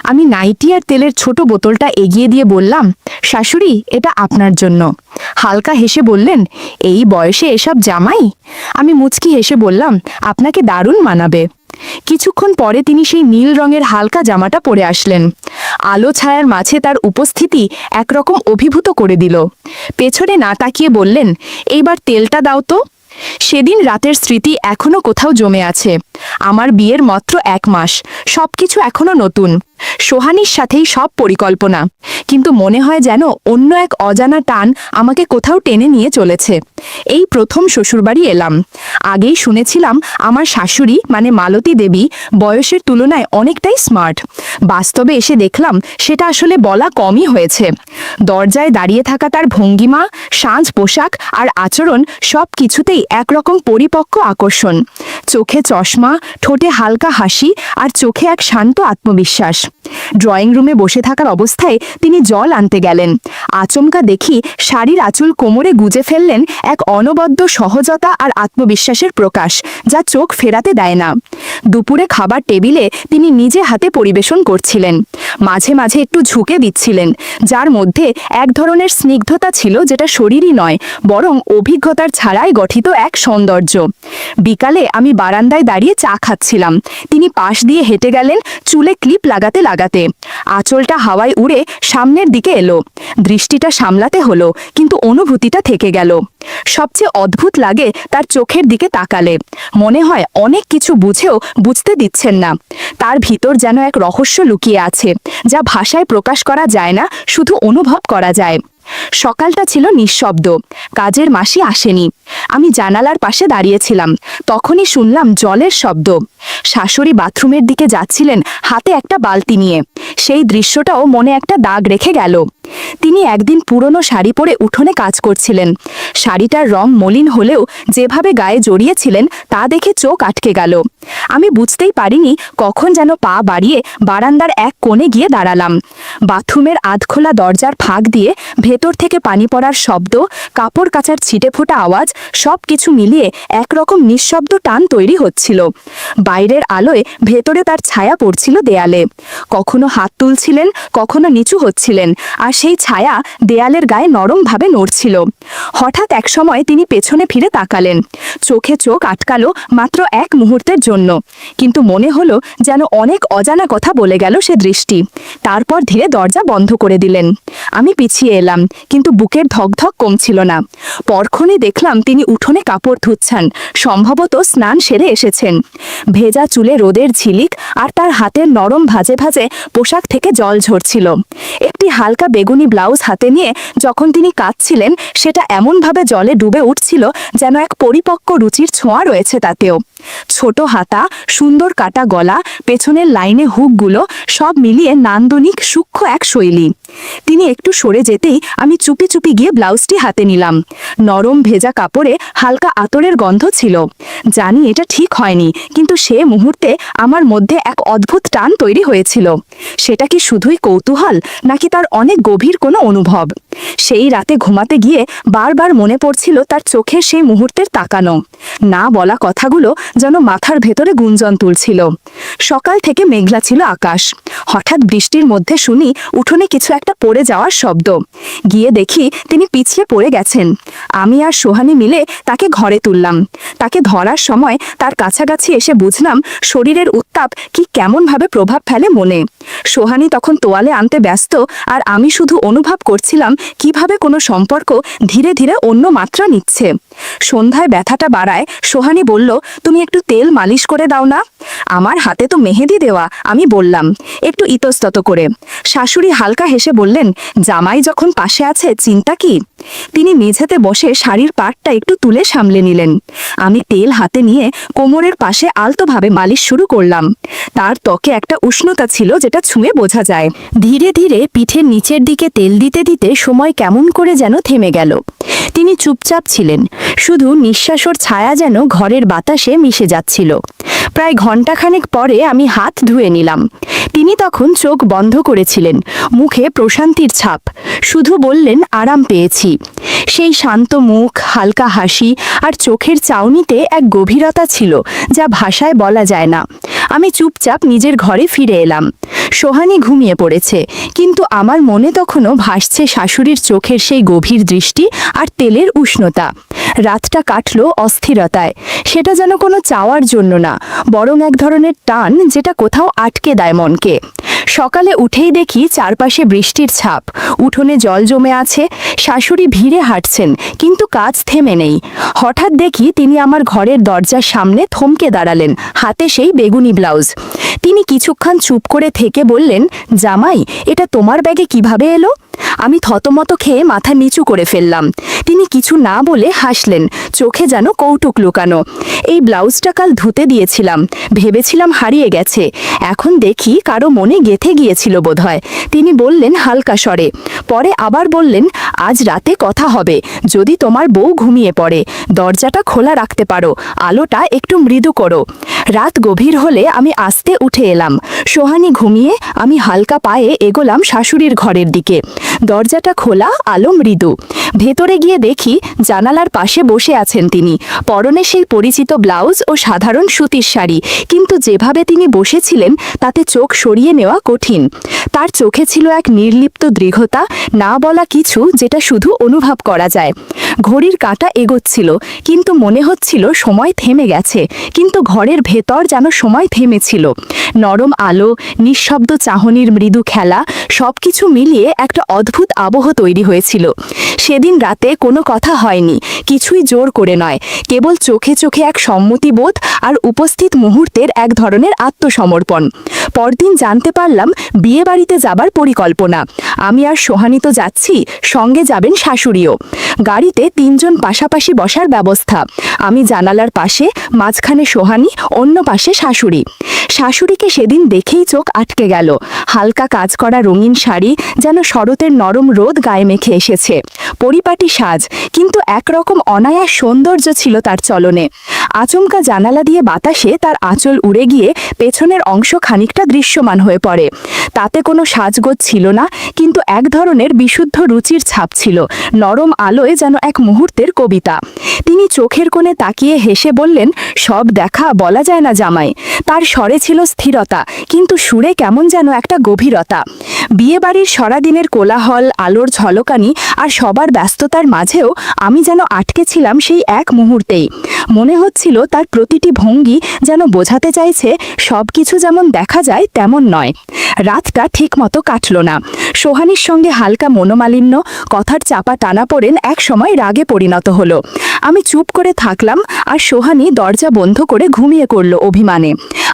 আমি নাইটি আর তেলের ছোট বোতলটা এগিয়ে দিয়ে বললাম, শাশুড়ি, এটা আপনার জন্য। হালকা হেসে বললেন, এই বয়সে এসব জামাই? আমি মুচকি হেসে বললাম, আপনাকে দারুণ মানাবে। কিছুক্ষণ পরে তিনি সেই নীল রঙের হালকা জামাটা পরে আসলেন। আলো ছায়ার মাঝে তার উপস্থিতি একরকম অভিভূত করে দিল। পেছনে না তাকিয়ে বললেন, এইবার তেলটা দাও তো। সেদিন রাতের স্মৃতি এখনো কোথাও জমে আছে। আমার বিয়ের মাত্র 1 মাস, সবকিছু এখনো নতুন, সোহানীর সাথেই সব পরিকল্পনা, কিন্তু মনে হয় যেন অন্য এক অজানা টান আমাকে কোথাও টেনে নিয়ে চলেছে। এই প্রথম শ্বশুরবাড়ি এলাম। আগেই শুনেছিলাম আমার শাশুড়ি মানে মালতী দেবী বয়সের তুলনায় অনেকটাই স্মার্ট। বাস্তবে এসে দেখলাম সেটা আসলে বলা কমই হয়েছে। দরজায় দাঁড়িয়ে থাকা তার ভঙ্গিমা, সাজ পোশাক আর আচরণ সব কিছুতেই একরকম পরিপক্ক আকর্ষণ। চোখে চশমা, ঠোঁটে হালকা হাসি আর চোখে এক শান্ত আত্মবিশ্বাস। ড্রয়িং রুমে বসে থাকার অবস্থায় তিনি জল আনতে গেলেন। আচমকা দেখি শাড়ির আঁচল কোমরে গুজে ফেললেন, এক অনবদ্য সহজতা আর আত্মবিশ্বাসের প্রকাশ যা চোখ ফেরাতে দেয় না। দুপুরে খাবার টেবিলে তিনি নিজে হাতে পরিবেশন করছিলেন। মাঝে মাঝে একটু ঝুঁকে দিচ্ছিলেন, যার মধ্যে এক ধরনের স্নিগ্ধতা ছিল যেটা শরীরই নয় বরং অভিজ্ঞতার ছাড়াই গঠিত এক সৌন্দর্য। বিকালে আমি বারান্দায় দাঁড়িয়ে চা খাচ্ছিলাম। তিনি পাশ দিয়ে হেঁটে গেলেন, চুলে ক্লিপ লাগাতে লাগাতে। আঁচলটা হাওয়ায় উড়ে সামনের দিকে এলো। দৃষ্টিটা সামলাতে হলো, কিন্তু অনুভূতিটা থেকে গেল। সবচেয়ে অদ্ভুত লাগে তার চোখের দিকে তাকালে। মনে হয় অনেক কিছু বুঝেও বুঝতে দিচ্ছেন না। তার ভিতর যেন এক রহস্য লুকিয়ে আছে, যা ভাষায় প্রকাশ করা যায় না, শুধু অনুভব করা যায়। সকালটা ছিল নিঃশব্দ। কাজের মাসি আসেনি। আমি জানালার পাশে দাঁড়িয়েছিলাম। তখনই শুনলাম জলের শব্দ। শাশুড়ি বাথরুমের দিকে যাচ্ছিলেন হাতে একটা বালতি নিয়ে। সেই দৃশ্যটাও মনে একটা দাগ রেখে গেল। তিনি একদিন পুরনো শাড়ি পরে উঠোনে কাজ করছিলেন। শাড়িটার রং মলিন হলেও যেভাবে গায়ে জড়িয়েছিলেন তা দেখে চোখ আটকে গেল। আমি বুঝতেই পারিনি কখন যেন পা বাড়িয়ে বারান্দার এক কোণে গিয়ে দাঁড়ালাম। বাথরুমের আধখোলা দরজার ফাঁক দিয়ে ভেতর থেকে পানি পড়ার শব্দ, কাপড় কাচার ছিটে ফোটা আওয়াজ, সব কিছু মিলিয়ে একরকম নিঃশব্দ টান তৈরি হচ্ছিল। বাইরের আলোয় ভেতরে তার ছায়া পড়ছিল দেয়ালে। কখনো হাত তুলছিলেন, কখনো নিচু হচ্ছিলেন, আর সেই ছায়া দেয়ালের গায়ে নরমভাবে নড়ছিল। হঠাৎ এক সময় তিনি পেছনে ফিরে তাকালেন। চোখে চোখ আটকালো মাত্র এক মুহূর্তের জন্য, কিন্তু মনে হলো যেন অনেক অজানা কথা বলে গেল সে দৃষ্টি। তারপর ধীরে দরজা বন্ধ করে দিলেন। আমি পিছিয়ে এলাম, কিন্তু বুকের ধকধক কমছিল না। পরক্ষণে দেখলাম তিনি উঠোনে কাপড় ধুচ্ছেন, সম্ভবত স্নান সেরে এসেছেন। ভেজা চুলে রোদের ঝিলিক, আর তার হাতের নরম ভাজে ভাজে পোশাক থেকে জল ঝরছিল। একটি হালকা বেগুনি ব্লাউজ হাতে নিয়ে যখন তিনি কাঁদছিলেন, সেটা এমনভাবে জলে ডুবে উঠছিল যেন এক পরিপক্ক রুচির ছোঁয়া রয়েছে তাতেও। ছোট হাতা, সুন্দর কাটা গলা, পেছনের লাইনে হুকগুলো, সব মিলিয়ে নান্দনিক সূক্ষ্ম এক শৈলী। তিনি একটু সরে যেতেই আমি চুপি চুপি গিয়ে ব্লাউজটি হাতে নিলাম। নরম ভেজা কাপড়ে হালকা আতরের গন্ধ ছিল। জানি এটা ঠিক হয়নি, কিন্তু সে মুহূর্তে আমার মধ্যে এক অদ্ভুত টান তৈরি হয়েছিল। সেটা কি শুধুই কৌতূহল, নাকি তার অনেক গভীর কোনো অনুভব? সেই রাতে ঘুমাতে গিয়ে বারবার মনে পড়ছিল তার চোখের সেই মুহূর্তের তাকানো। না বলা কথাগুলো যেন মাথার ভেতরে গুঞ্জন তুলছিল। সকাল থেকে মেঘলা ছিল আকাশ। হঠাৎ বৃষ্টির মধ্যে শুনি উঠোনে কিছু একটা পড়ে যাওয়ার শব্দ। গিয়ে দেখি তিনি পিছলে পড়ে গেছেন। আমি আর সোহানী মিলে তাকে ঘরে তুললাম। তাকে ধরার সময় তার কাছাকাছি এসে বুঝলাম শরীরের উত্তাপ কি কেমনভাবে প্রভাব ফেলে মনে। সোহানী তখন তোয়ালে আনতে ব্যস্ত, আর আমি শুধু অনুভব করছিলাম কিভাবে কোনো সম্পর্ক ধীরে ধীরে অন্য মাত্রা নিচ্ছে। সন্ধ্যায় ব্যথাটা বাড়ায় সোহানী বলল, তুমি একটু তেল মালিশ করে দাও না। আমার হাতে তো মেহেদি দেওয়া, আমি বললাম, একটু ইতস্তত করে। শাশুড়ি হালকা হেসে বললেন, জামাই যখন পাশে আছে চিন্তা কি? তিনি মেঝেতে বসে শাড়ির পাটটা একটু তুলে সামলে নিলেন। আমি তেল হাতে নিয়ে কোমরের পাশে আলতোভাবে মালিশ শুরু করলাম। তার ত্বকে একটা উষ্ণতা ছিল যেটা ছুঁয়ে বোঝা যায়। ধীরে ধীরে পিঠের নিচের দিকে তেল দিতে দিতে সময় কেমন করে যেন থেমে গেল। তিনি চুপচাপ ছিলেন, শুধু নিঃশ্বাসের ছায়া যেন ঘরের বাতাসে মিশে যাচ্ছিল। প্রায় ঘণ্টাখানেক পরে আমি হাত ধুয়ে নিলাম। তিনি তখন চোখ বন্ধ করেছিলেন, মুখে প্রশান্তির ছাপ। শুধু বললেন, আরাম পেয়েছি। সেই শান্ত মুখ, হালকা হাসি আর চোখের চাউনিতে এক গভীরতা ছিল যা ভাষায় বলা যায় না। আমি চুপচাপ নিজের ঘরে ফিরে এলাম। সোহানী ঘুমিয়ে পড়েছে, কিন্তু আমার মনে তখনও ভাসছে শাশুড়ির চোখের সেই গভীর দৃষ্টি আর তেলের উষ্ণতা। রাতটা কাটল অস্থিরতায়। সেটা যেন কোনো চাওয়ার জন্য না, বরং এক ধরনের টান যেটা কোথাও আটকে দেয় মনকে। সকালে উঠেই দেখি চারপাশে বৃষ্টির ছাপ, উঠোনে জল জমে আছে, শাশুড়ি ভিড়ে হাঁটছেন, কিন্তু কাজ থেমে নেই। হঠাৎ দেখি তিনি আমার ঘরের দরজার সামনে থমকে দাঁড়ালেন, হাতে সেই বেগুনি ব্লাউজ। তিনি কিছুক্ষণ চুপ করে থেকে বললেন, জামাই, এটা তোমার ব্যাগে কিভাবে এলো? আমি থতমত খেয়ে মাথা নিচু করে ফেললাম। তিনি কিছু না বলে হাসলেন, চোখে যেন কৌতুক লুকানো। এই ব্লাউজটা কাল ধুতে দিয়েছিলাম, ভেবেছিলাম হারিয়ে গেছে, এখন দেখি কারো মনে গেঁথে গিয়েছিল বোধহয়। তিনি বললেন হালকা স্বরে, পরে আবার বললেন, আজ রাতে কথা হবে। যদি তোমার বউ ঘুমিয়ে পড়ে, দরজাটা খোলা রাখতে পারো, আলোটা একটু মৃদু করো। রাত গভীর হলে আমি আস্তে উঠে এলাম। সোহানী ঘুমিয়ে, আমি হালকা পায়ে এগোলাম শাশুড়ির ঘরের দিকে। দরজাটা খোলা, আলো মৃদু। ভেতরে গিয়ে দেখি জানালার পাশে বসে আছেন তিনি, পরনে সেই পরিচিত ব্লাউজ ও সাধারণ সুতির শাড়ি, কিন্তু যেভাবে তিনি বসেছিলেন তাতে চোখ সরিয়ে নেওয়া কঠিন। তার চোখে ছিল এক নির্লিপ্ত দৃঢ়তা, না বলা কিছু যেটা শুধু অনুভব করা যায়। ঘড়ির কাঁটা এগোচ্ছিল, কিন্তু মনে হচ্ছিল সময় থেমে গেছে, কিন্তু ঘরের ভেতর যেন সময় থেমেছিল। নরম আলো, নিঃশব্দ চাহনির মৃদু খেলা, সবকিছু মিলিয়ে একটা অদ্ভুত আবহ তৈরি হয়েছিল। সেদিন রাতে কোনো কথা হয়নি, কিছুই জোর করে নয়, কেবল চোখে চোখে এক সম্মতিবোধ আর উপস্থিত মুহূর্তের এক ধরনের আত্মসমর্পণ। পরদিন জানতে পারলাম বিয়ে বাড়িতে যাবার পরিকল্পনা। আমি আর সোহানী তো যাচ্ছি, সঙ্গে যাবেন শাশুড়িও। গাড়িতে 3 জন পাশাপাশি বসার ব্যবস্থা। আমি জানালার পাশে, মাঝখানে সোহানী, অন্য পাশে শাশুড়ি। শাশুড়িকে সেদিন দেখেই চোখ আটকে গেল। হালকা কাজ করা রঙিন শাড়ি, যেন শরতের নরম রোদ গায়ে মেখে এসেছে। পরিপাটি সাজ, কিন্তু একরকম অনায়াস সৌন্দর্য ছিল তার চলনে। আচমকা জানালা দিয়ে বাতাসে তার আঁচল উড়ে গিয়ে পেছনের অংশ খানিকটা দৃশ্যমান হয়ে পড়ে। তাতে কোনো সাজগোজ ছিল না, কিন্তু এক ধরনের বিশুদ্ধ রুচির ছাপ ছিল। নরম আলোয় যেন এক মুহূর্তের কবিতা। তিনি চোখের কোণে তাকিয়ে হেসে বললেন, সব দেখা বলা যায় না জামাই। তার স্বরে ছিল স্থিরতা, কিন্তু সুরে কেমন যেন একটা গভীরতা। বিয়েবাড়ির সারাদিনের কোলাহল, আলোর ঝলকানি আর সবার ব্যস্ততার মাঝেও আমি যেন আটকে ছিলাম সেই এক মুহূর্তেই। মনে হচ্ছিল তার প্রতিটি ভঙ্গি যেন বোঝাতে চাইছে সব কিছু যেমন দেখা যায় তেমন নয়। রাতটা ঠিকমতো কাটল না। সোহানীর সঙ্গে হালকা মনোমালিন্য, কথার চাপা টানাপোড়েন এক সময় রাগে পরিণত হলো। আমি চুপ করে থাকলাম, আর সোহানী দরজা বন্ধ করে ঘুমিয়ে করল অভিমানে।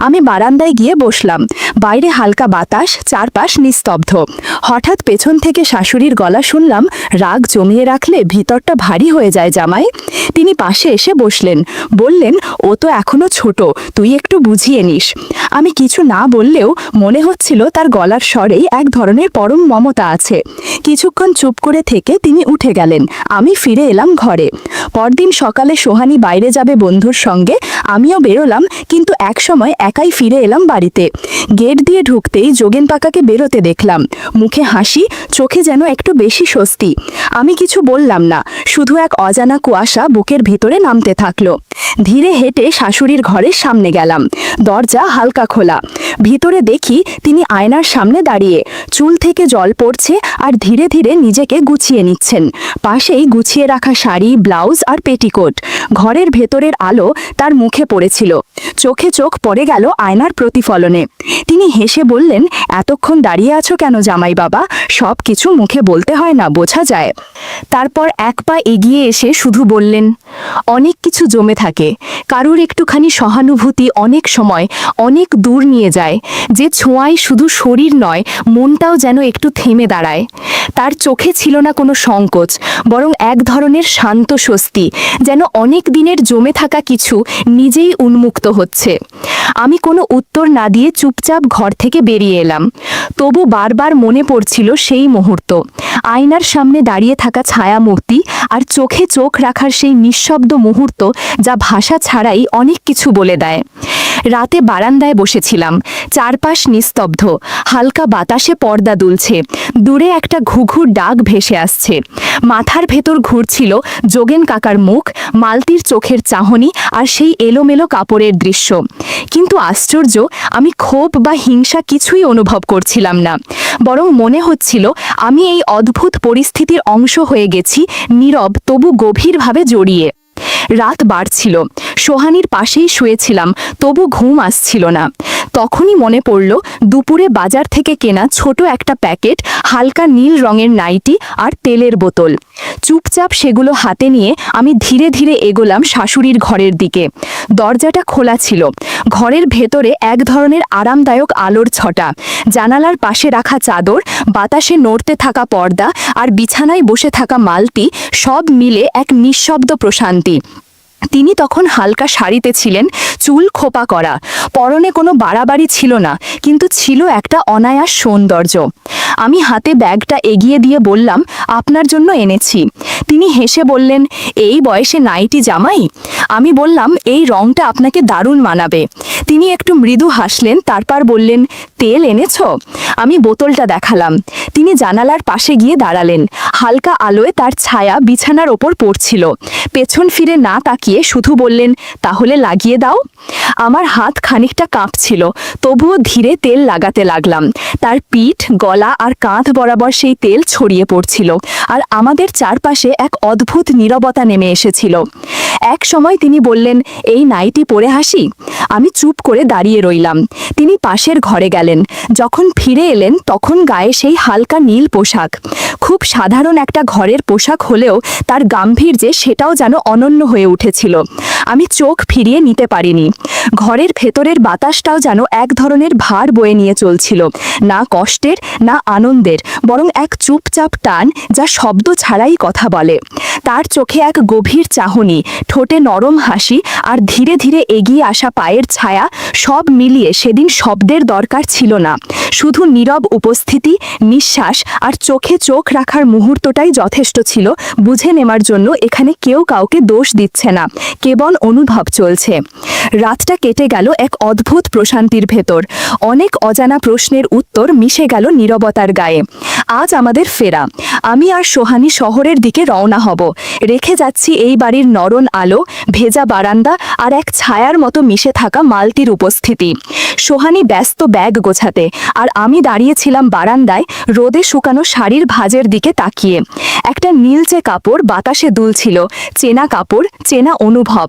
আমি বারান্দায় গিয়ে বসলাম। বাইরে হালকা বাতাস, চারপাশ নিস্তব্ধ। হঠাৎ পেছন থেকে শাশুড়ির গলা শুনলাম, রাগ জমিয়ে রাখলে ভিতরটা ভারী হয়ে যায় জামাই। তিনি পাশে এসে বসলেন, বললেন, ও তো এখনো ছোট, তুই একটু বুঝিয়ে নিস। আমি কিছু না বললেও মনে হচ্ছিল তার গলার স্বরেই এক ধরনের পরম মমতা আছে। কিছুক্ষণ চুপ করে থেকে তিনি উঠে গেলেন। আমি ফিরে এলাম ঘরে। পরদিন সকালে সোহানী বাইরে যাবে বন্ধুর সঙ্গে, আমিও বেরোলাম, কিন্তু একসময় একাই ফিরে এলাম বাড়িতে। গেট দিয়ে ঢুকতেই যোগেন পাকাকে বেরোতে দেখলাম। মুখে হাসি, চোখে যেন একটু বেশি স্বস্তি। আমি কিছু বললাম না, শুধু এক অজানা কুয়াশা বুকের ভিতরে নামতে থাকলো। ধীরে হেঁটে শাশুড়ির ঘরের সামনে গেলাম। দরজা হালকা খোলা। ভিতরে দেখি তিনি আয়নার সামনে দাঁড়িয়ে, চুল থেকে জল পড়ছে আর ধীরে ধীরে নিজেকে গুছিয়ে নিচ্ছেন। পাশেই গুছিয়ে রাখা শাড়ি, ব্লাউজ আর পেটিকোট। ঘরের ভেতরের আলো তার মুখে পড়েছিল। চোখে চোখ পড়ে গেল আয়নার প্রতিফলনে। তিনি হেসে বললেন, এতক্ষণ দাঁড়িয়ে আছো কেন জামাই বাবা? সব কিছু মুখে বলতে হয় না, বোঝা যায়। তারপর এক পা এগিয়ে এসে শুধু বললেন, অনেক কিছু জমে থাকে। কারুর একটুখানি সহানুভূতি অনেক সময় অনেক দূর নিয়ে যায়। যে ছোঁয়ায় শুধু শরীর নয়, মনটাও যেন একটু থেমে দাঁড়ায়। তার চোখে ছিল না কোনো সংকোচ, বরং এক ধরনের শান্ত স্বস্তি, যেন অনেক দিনের জমে থাকা কিছু নিজেই উন্মুক্ত হচ্ছে। আমি কোনো উত্তর না দিয়ে চুপচাপ ঘর থেকে বেরিয়ে এলাম। তবু বারবার মনে পড়ছিল সেই মুহূর্ত, আয়নার সামনে দাঁড়িয়ে থাকা ছায়ামূর্তি আর চোখে চোখ রাখার সেই নিঃশব্দ মুহূর্ত, যা ভাষা ছাড়াই অনেক কিছু বলে দেয়। রাতে বারান্দায় বসেছিলাম, চারপাশ নিস্তব্ধ, হালকা বাতাসে পর্দা দুলছে, দূরে একটা ঘুঘুর ডাক ভেসে আসছে। মাথার ভেতর ঘুরছিল যোগেন কাকার মুখ, মালতির চোখের চাহনি আর সেই এলোমেলো কাপড়ের দৃশ্য। কিন্তু আশ্চর্য, আমি ক্ষোভ বা হিংসা কিছুই অনুভব করছিলাম না, বরং মনে হচ্ছিল আমি এই অদ্ভুত পরিস্থিতির অংশ হয়ে গেছি, নীরব তবু গভীরভাবে জড়িয়ে। রাত বাড়ছিল, সোহানীর পাশেই শুয়েছিলাম, তবু ঘুম আসছিল না। তখনই মনে পড়ল দুপুরে বাজার থেকে কেনা ছোট একটা প্যাকেট, হালকা নীল রঙের নাইটি আর তেলের বোতল। চুপচাপ সেগুলো হাতে নিয়ে আমি ধীরে ধীরে এগোলাম শাশুড়ির ঘরের দিকে। দরজাটা খোলা ছিল, ঘরের ভেতরে এক ধরনের আরামদায়ক আলোর ছটা, জানালার পাশে রাখা চাদর, বাতাসে নড়তে থাকা পর্দা আর বিছানায় বসে থাকা মালতি, সব মিলে এক নিঃশব্দ প্রশান্তি। তিনি তখন হালকা শাড়িতে ছিলেন, চুল খোপা করা, পরনে কোনো বাড়াবাড়ি ছিল না, কিন্তু ছিল একটা অনায়াস সৌন্দর্য। আমি হাতে ব্যাগটা এগিয়ে দিয়ে বললাম, আপনার জন্য এনেছি। তিনি হেসে বললেন, এই বয়সে নাইটি জামাই? আমি বললাম, এই রংটা আপনাকে দারুণ মানাবে। তিনি একটু মৃদু হাসলেন, তারপর বললেন, তেল এনেছ? আমি বোতলটা দেখালাম। তিনি জানালার পাশে গিয়ে দাঁড়ালেন, হালকা আলোয় তার ছায়া বিছানার ওপর পড়ছিল। পেছন ফিরে না তাকিয়ে শুধু বললেন, তাহলে লাগিয়ে দাও। আমার হাত খানিকটা কাঁপছিল, তবুও ধীরে তেল লাগাতে লাগলাম। তার পিঠ, গলা আর কাঁধ বরাবর সেই তেল ছড়িয়ে পড়ছিল, আর আমাদের চারপাশে এক অদ্ভুত নীরবতা নেমে এসেছিল। এক সময় তিনি বললেন, এই নাইটি পরে হাসি? আমি চুপ করে দাঁড়িয়ে রইলাম। তিনি পাশের ঘরে গেলেন। যখন ফিরে এলেন তখন গায়ে সেই হালকা নীল পোশাক। খুব সাধারণ একটা ঘরের পোশাক হলেও তার গাম্ভীর্যে সেটাও যেন অনন্য হয়ে উঠেছিল। আমি চোখ ফিরিয়ে নিতে পারিনি। ঘরের ভেতরের বাতাসটাও যেন এক ধরনের ভার বয়ে নিয়ে চলছিল, না কষ্টের না আনন্দের, বরং এক চুপচাপ টান যা শব্দ ছাড়াই কথা বলে। তার চোখে এক গভীর চাহনি, ঠোঁটে নরম হাসি আর ধীরে ধীরে এগিয়ে আসা পায়ের ছায়া, সব মিলিয়ে সেদিন শব্দের দরকার ছিল না। শুধু নীরব উপস্থিতি, নিঃশ্বাস আর চোখে চোখ রাখার মুহূর্তটাই যথেষ্ট ছিল বুঝে নেওয়ার জন্য এখানে কেউ কাউকে দোষ দিচ্ছে না, কেবল অনুভব চলছে। রাতটা কেটে গেল এক অদ্ভুত প্রশান্তির ভেতর। অনেক অজানা প্রশ্নের উত্তর মিশে গেল নীরবতার গায়ে। আজ আমাদের ফেরা। আমি আর সোহানী শহরের দিকে রওনা হব। রেখে যাচ্ছি এই বাড়ির নরম আলো, ভেজা বারান্দা আর এক ছায়ার মতো মিশে থাকা মালতির উপস্থিতি। সোহানী ব্যস্ত ব্যাগ গোছাতে, আর আমি দাঁড়িয়েছিলাম বারান্দায়, রোদে শুকানো শাড়ির ভাঁজের দিকে তাকিয়ে। একটা নীলচে কাপড় বাতাসে দুলছিল, চেনা কাপড়, চেনা অনুভব।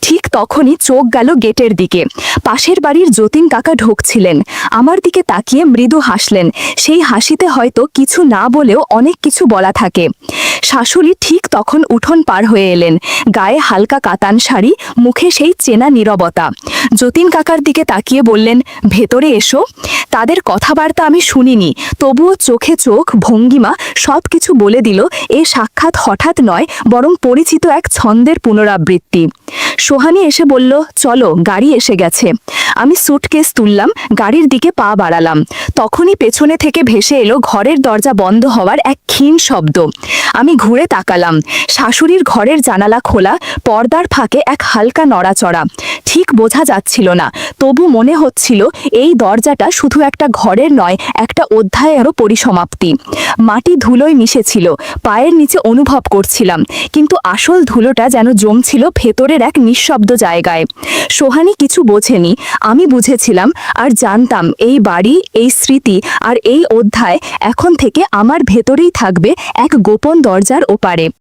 ঠিক তখনই চোখ গেল গেটের দিকে। পাশের বাড়ির যতীন কাকা ঢুকছিলেন। আমার দিকে তাকিয়ে মৃদু হাসলেন। সেই হাসিতে হয়তো কিছু না বলেও অনেক কিছু বলা থাকে। শাশুড়ি ঠিক তখন উঠোন পার হয়ে এলেন, গায়ে হালকা কাতান শাড়ি, মুখে সেই চেনা নীরবতা। যতীন কাকার দিকে তাকিয়ে বললেন, ভেতরে এসো। তাদের কথাবার্তা আমি শুনিনি, তবুও চোখে চোখ, ভঙ্গিমা সব কিছু বলে দিল এ সাক্ষাৎ হঠাৎ নয়, বরং পরিচিত এক ছন্দের পুনরাবৃত্তি। সোহানী এসে বলল, চলো, গাড়ি এসে গেছে। আমি সুটকেস তুললাম, গাড়ির দিকে পা বাড়ালাম। তখনই পেছনে থেকে ভেসে এলো ঘরের দরজা বন্ধ হওয়ার এক ক্ষীণ শব্দ। আমি ঘুরে তাকালাম। শাশুড়ির ঘরের জানালা খোলা, পর্দার ফাঁকে এক হালকা নড়াচড়া। ঠিক বোঝা যাচ্ছিল না, তবু মনে হচ্ছিল এই দরজাটা শুধু একটা ঘরের নয়, একটা অধ্যায়েরও পরিসমাপ্তি। মাটি ধুলোয় মিশেছিল, পায়ের নিচে অনুভব করছিলাম, কিন্তু আসল ধুলোটা যেন জমছিল ভেতরের এক নিঃশব্দ জায়গায়। সোহানী কিছু বোঝেনি, আমি বুঝেছিলাম, আর জানতাম এই বাড়ি, এই স্মৃতি আর এই অধ্যায় এখন থেকে আমার ভেতরেই থাকবে, এক গোপন দরজার ওপারে।